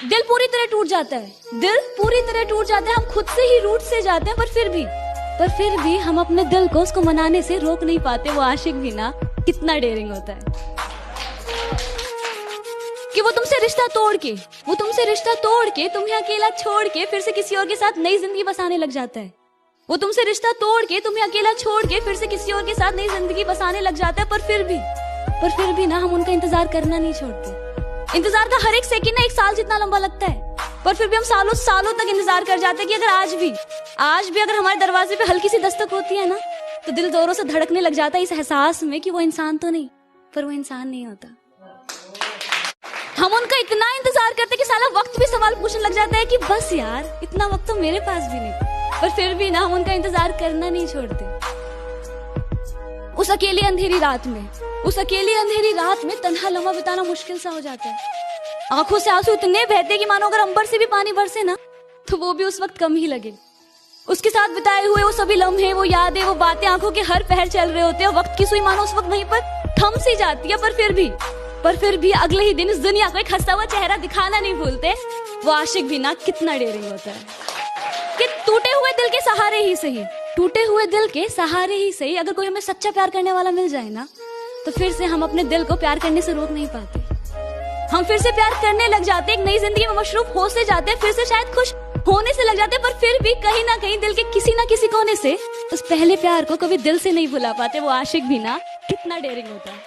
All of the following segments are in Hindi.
दिल पूरी तरह टूट जाता है, दिल पूरी तरह टूट जाता है, हम खुद से ही रूठ से जाते हैं, पर फिर भी हम अपने दिल को उसको मनाने से रोक नहीं पाते। वो आशिक भी ना कितना डेयरिंग होता है कि वो तुमसे रिश्ता तोड़ के तुम्हें अकेला छोड़ के फिर से किसी और के साथ नई जिंदगी बसाने लग जाता है। वो तुमसे रिश्ता तोड़ के तुम्हें अकेला छोड़ के फिर से किसी और के साथ नई जिंदगी बसाने लग जाता है, पर फिर भी ना हम उनका इंतजार करना नहीं छोड़ते। इंतजार का हर एक सेकंड ना 1 साल जितना लंबा लगता है, पर फिर भी हम सालों सालों तक इंतजार कर जाते हैं कि अगर आज भी अगर हमारे दरवाजे पे हल्की सी दस्तक होती है ना, तो दिल जोरों से धड़कने लग जाता है इस एहसास में कि वो इंसान तो नहीं, पर वो इंसान नहीं होता। हम उनका इतना इंतजार करते कि साला वक्त भी सवाल पूछने लग जाता है कि बस यार इतना वक्त तो मेरे पास भी नहीं, पर फिर भी ना हम उनका इंतजार करना नहीं छोड़ते। उस अकेली अंधेरी रात में तन्हा लम्हा बिताना मुश्किल सा हो जाता है। आंखों से आंसू इतने बहते कि मानो अगर अंबर से भी पानी बरसे ना तो वो भी उस वक्त कम ही लगे। उसके साथ बिताए हुए वो सभी लम्हे, वो यादें, वो बातें आंखों के हर पहर चल रहे होते हैं। वक्त की सुई मानो उस वक्त वहीं पर थम सी जाती है, पर फिर भी अगले ही दिन इस दुनिया को एक हंसता हुआ चेहरा दिखाना नहीं भूलते। वो आशिक भी ना कितना डेयरिंग होता है कि टूटे हुए दिल के सहारे ही सही अगर कोई हमें सच्चा प्यार करने वाला मिल जाए ना, तो फिर से हम अपने दिल को प्यार करने से रोक नहीं पाते। हम फिर से प्यार करने लग जाते हैं, एक नई जिंदगी में मशरूफ हो से जाते हैं, फिर से शायद खुश होने से लग जाते हैं, पर फिर भी कहीं ना कहीं दिल के किसी ना किसी कोने से उस पहले प्यार को कभी दिल से नहीं भुला पाते। वो आशिक भी ना कितना डेयरिंग होता है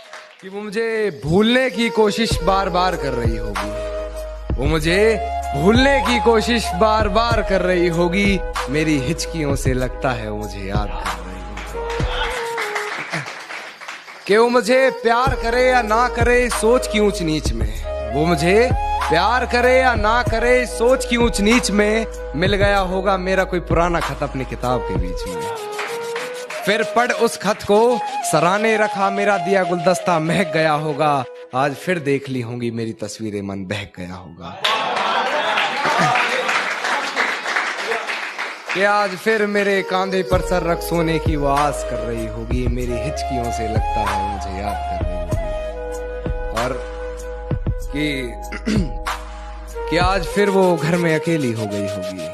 कि वो मुझे भूलने की कोशिश बार बार कर रही होगी, वो मुझे भूलने की कोशिश बार बार कर रही होगी। मेरी हिचकियों से लगता है वो मुझे याद कर रही होगी। कि वो मुझे प्यार करे या ना करे सोच की ऊंच नीच में, वो मुझे प्यार करे या ना करे सोच की ऊंच नीच में, मिल गया होगा मेरा कोई पुराना खत अपनी किताब के बीच में। फिर पढ़ उस खत को सराहने रखा मेरा दिया गुलदस्ता महक गया होगा। आज फिर देख ली होंगी मेरी तस्वीरें, मन बहक गया होगा। कि आज फिर मेरे कांधे पर सर रख सोने की वो आस कर रही होगी। मेरी हिचकियों से लगता है मुझे याद कर रही होगी। और कि आज फिर वो घर में अकेली हो गई होगी,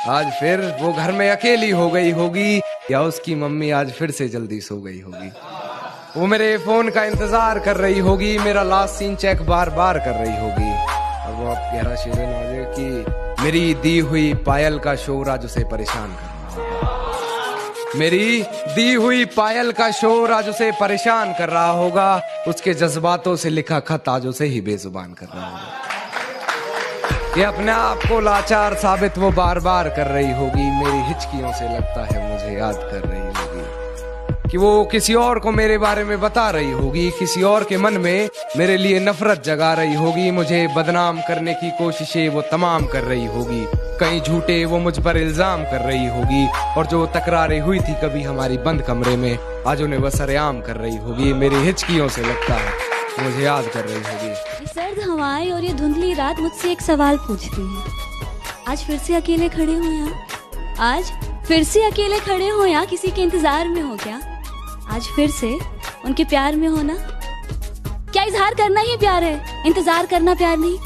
आज फिर वो घर में अकेली हो गई होगी, या उसकी मम्मी आज फिर से जल्दी सो गई होगी। वो मेरे फोन का इंतजार कर रही होगी, मेरा लास्ट सीन चेक बार बार कर रही होगी। अब वो आप गहरा शेर नवाजे कि मेरी दी हुई पायल का शोर आज उसे परेशान कर रहा होगा, मेरी दी हुई पायल का शोर आज उसे परेशान कर रहा होगा। उसके जज्बातों से लिखा खत आज उसे ही बेजुबान कर रहा होगा। ये अपने आप को लाचार साबित वो बार बार कर रही होगी। मेरी हिचकियों से लगता है मुझे याद कर रही होगी। कि वो किसी और को मेरे बारे में बता रही होगी, किसी और के मन में मेरे लिए नफरत जगा रही होगी। मुझे बदनाम करने की कोशिशें वो तमाम कर रही होगी, कहीं झूठे वो मुझ पर इल्जाम कर रही होगी। और जो तकरारें हुई थी कभी हमारी बंद कमरे में, आज उन्हें वो सरेआम कर रही होगी। मेरी हिचकियों से लगता है मुझे याद कर रही होगी। ये सर्द हवाएं और ये धुंधली रात मुझसे एक सवाल पूछती है। आज फिर से अकेले खड़े हो यहाँ, आज फिर से अकेले खड़े हो यहाँ, किसी के इंतजार में हो क्या? आज फिर से उनके प्यार में हो ना? क्या इजहार करना ही प्यार है, इंतजार करना प्यार नहीं?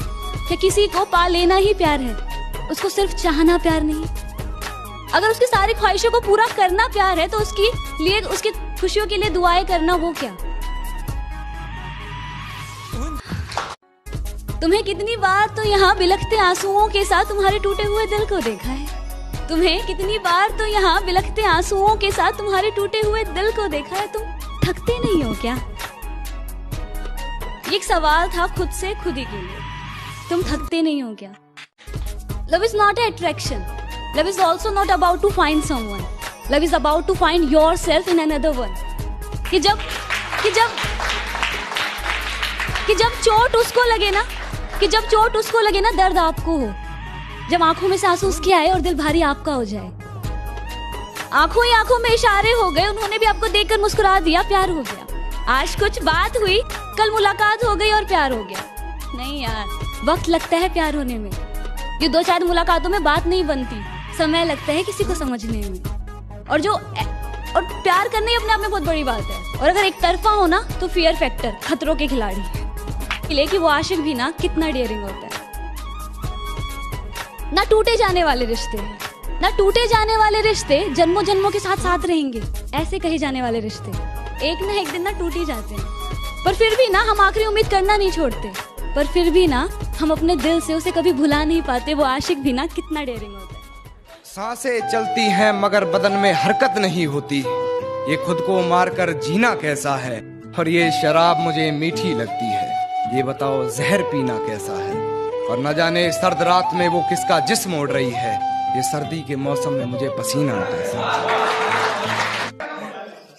क्या किसी को पा लेना ही प्यार है, उसको सिर्फ चाहना प्यार नहीं? अगर उसकी सारी ख्वाहिशों को पूरा करना प्यार है, तो उसकी लिए उसकी खुशियों के लिए दुआएं करना वो क्या? तुम्हें कितनी बार तो यहाँ बिलखते आंसुओं के साथ तुम्हारे टूटे हुए दिल को देखा है। तुम्हें कितनी बार तो यहाँ बिलखते आंसुओं के साथ तुम्हारे टूटे हुए दिल को देखा है। तुम थकते नहीं हो क्या? ये एक सवाल था खुद से खुद ही के लिए। तुम थकते नहीं हो क्या? Love is not a attraction, love is also not about to find someone, love is about to find your self in another one. कि जब चोट उसको लगे ना, दर्द आपको हो। जब आंखों में से आंसू उसके आए और दिल भारी आपका हो जाए। आंखों ही आंखों में इशारे हो गए, उन्होंने भी आपको देखकर मुस्कुरा दिया, प्यार हो गया। आज कुछ बात हुई, कल मुलाकात हो गई और प्यार हो गया। नहीं यार, वक्त लगता है प्यार होने में। ये 2-4 मुलाकातों में बात नहीं बनती, समय लगता है किसी को समझने में। और प्यार करना ही अपने आप में बहुत बड़ी बात है। और अगर एक तरफा हो ना, तो फियर फैक्टर, खतरों के खिलाड़ी। कि वो आशिक भी ना कितना डेयरिंग होता है। ना टूटे जाने वाले रिश्ते, ना टूटे जाने वाले रिश्ते जन्मों जन्मों के साथ साथ रहेंगे, ऐसे कहे जाने वाले रिश्ते एक ना एक दिन ना टूट ही जाते हैं। पर फिर भी ना हम आखिरी उम्मीद करना नहीं छोड़ते, पर फिर भी ना हम अपने दिल से उसे कभी भुला नहीं पाते। वो आशिक भी ना कितना डेयरिंग होता है। सांसें चलती हैं मगर बदन में हरकत नहीं होती, ये खुद को मारकर जीना कैसा है, और ये शराब मुझे मीठी लगती है, ये बताओ जहर पीना कैसा है। और न जाने सर्द रात में वो किसका जिस्म ओढ़ रही है, ये सर्दी के मौसम में मुझे पसीना कैसा।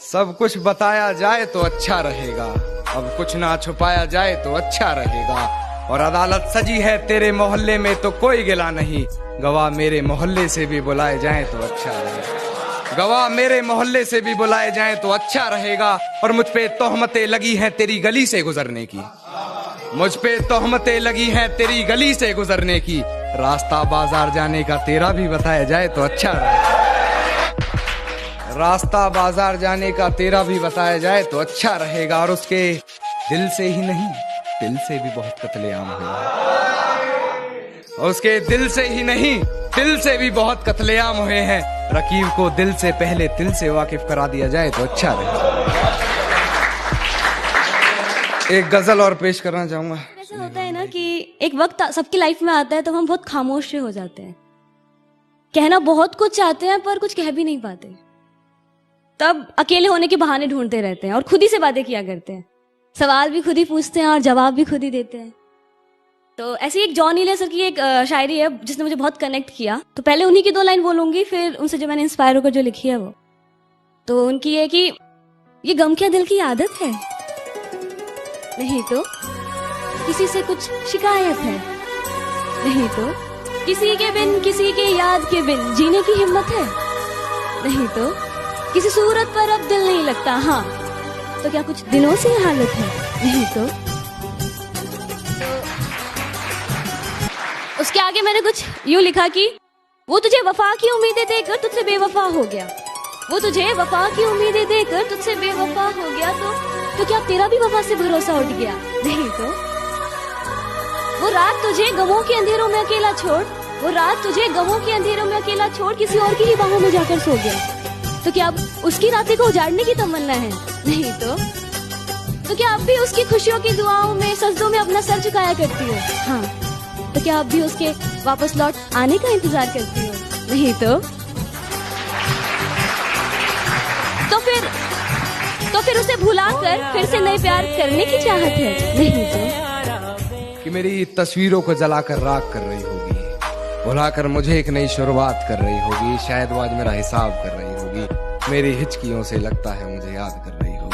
सब कुछ बताया जाए तो अच्छा रहेगा, अब कुछ ना छुपाया जाए तो अच्छा रहेगा। और अदालत सजी है तेरे मोहल्ले में तो कोई गिला नहीं, गवाह मेरे मोहल्ले से भी बुलाए जाएं तो अच्छा रहेगा, गवाह मेरे मोहल्ले से भी बुलाए जाएं तो अच्छा रहेगा। और मुझ पे तोहमतें लगी हैं तेरी गली से गुजरने की, मुझ पे तोहमतें लगी हैं तेरी गली से गुजरने की, रास्ता बाजार जाने का तेरा भी बताया जाए तो अच्छा रहेगा, रास्ता बाजार जाने का तेरा भी बताया जाए तो अच्छा रहेगा। और उसके दिल से ही नहीं दिल से भी बहुत कत्लेआम हुए हैं, और उसके दिल से ही नहीं दिल से भी बहुत कत्लेआम हुए हैं। रकीब को दिल से पहले दिल से वाकिफ करा दिया जाए तो अच्छा रहेगा। एक गजल और पेश करना चाहूंगा। ऐसा होता है ना कि एक वक्त सबकी लाइफ में आता है तो हम बहुत खामोश से हो जाते हैं, कहना बहुत कुछ चाहते हैं पर कुछ कह भी नहीं पाते, तब अकेले होने के बहाने ढूंढते रहते हैं और खुद ही से बातें किया करते हैं, सवाल भी खुद ही पूछते हैं और जवाब भी खुद ही देते हैं। तो ऐसी एक जॉन हीले सर की एक शायरी है जिसने मुझे बहुत कनेक्ट किया, तो पहले उन्हीं की 2 लाइन बोलूंगी, फिर उनसे जो मैंने इंस्पायर होकर जो लिखी है वो। तो उनकी है कि ये गम क्या दिल की आदत है, नहीं तो किसी से कुछ शिकायत है, नहीं तो किसी के बिन किसी के याद के बिन जीने की हिम्मत है, नहीं तो किसी सूरत पर अब दिल नहीं लगता, हाँ तो क्या कुछ दिनों से ये हालत है, नहीं तो। उसके आगे मैंने कुछ यूं लिखा कि वो तुझे वफा की उम्मीदें देकर तुझसे बेवफा हो गया, वो तुझे वफा की उम्मीदें देकर तुझसे बेवफा हो गया, तो क्या तेरा भी वफा से भरोसा उठ गया, नहीं तो। वो रात तुझे गमों के अंधेरों में अकेला छोड़, वो रात तुझे गमों के अंधेरों में अकेला छोड़ किसी और की ही बाहों में जाकर सो गया, तो क्या अब उसकी रातें को उजाड़ने की तमन्ना है, नहीं तो क्या अब भी उसकी खुशियों की दुआओं में सजदों में अपना सर झुकाया करती हो, हाँ तो क्या अब भी उसके वापस लौट आने का इंतजार करती हो, नहीं तो फिर उसे भुलाकर फिर से नए प्यार करने की चाहत है, नहीं तो। कि मेरी तस्वीरों को जलाकर राख कर रही होगी, भुलाकर मुझे एक नई शुरुआत कर रही होगी, शायद वो आज मेरा हिसाब कर रही होगी, मेरी हिचकियों से लगता है मुझे याद कर रही होगी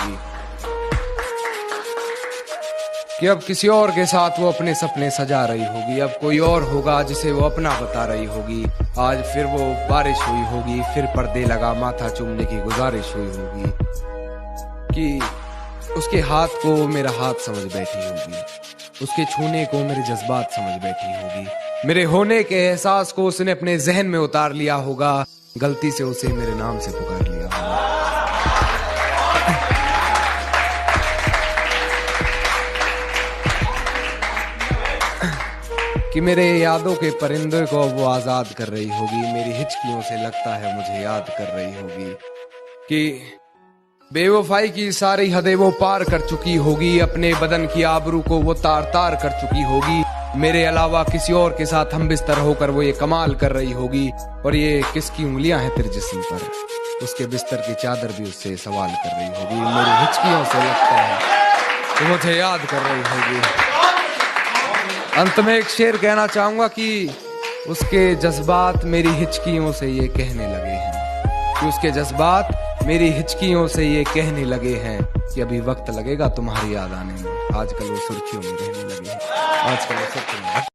कि अब किसी और के साथ वो अपने सपने सजा रही होगी, अब कोई और होगा जिसे वो अपना बता रही होगी। आज फिर वो बारिश हुई होगी, फिर पर्दे लगा माथा चूमने की गुजारिश हुई होगी कि उसके हाथ को मेरा हाथ समझ बैठी होगी, उसके छूने को मेरे जज्बात समझ बैठी होगी, मेरे होने के एहसास को उसने अपने जहन में उतार लिया होगा, गलती से उसे मेरे नाम से पुकार लिया होगा। कि मेरे यादों के परिंदों को वो आजाद कर रही होगी, मेरी हिचकियों से लगता है मुझे याद कर रही होगी कि बेवफाई की सारी हदें वो पार कर चुकी होगी, अपने बदन की आबरू को वो तार तार कर चुकी होगी, मेरे अलावा किसी और के साथ हम बिस्तर होकर वो ये कमाल कर रही होगी। और ये किसकी उंगलियां हैं तेरे जिस्म पर, उसके बिस्तर की चादर भी उससे सवाल कर रही होगी, मेरी हिचकियों से लगता है वो मुझे याद कर रही होगी। अंत में एक शेर कहना चाहूंगा कि उसके जज्बात मेरी हिचकियों से ये कहने लगे हैं, कि उसके जज्बात मेरी हिचकियों से ये कहने लगे हैं कि अभी वक्त लगेगा तुम्हारी याद आने में, आजकल वो सुर्खियों में रहने लगे हैं, आजकल वो सुर्खियों में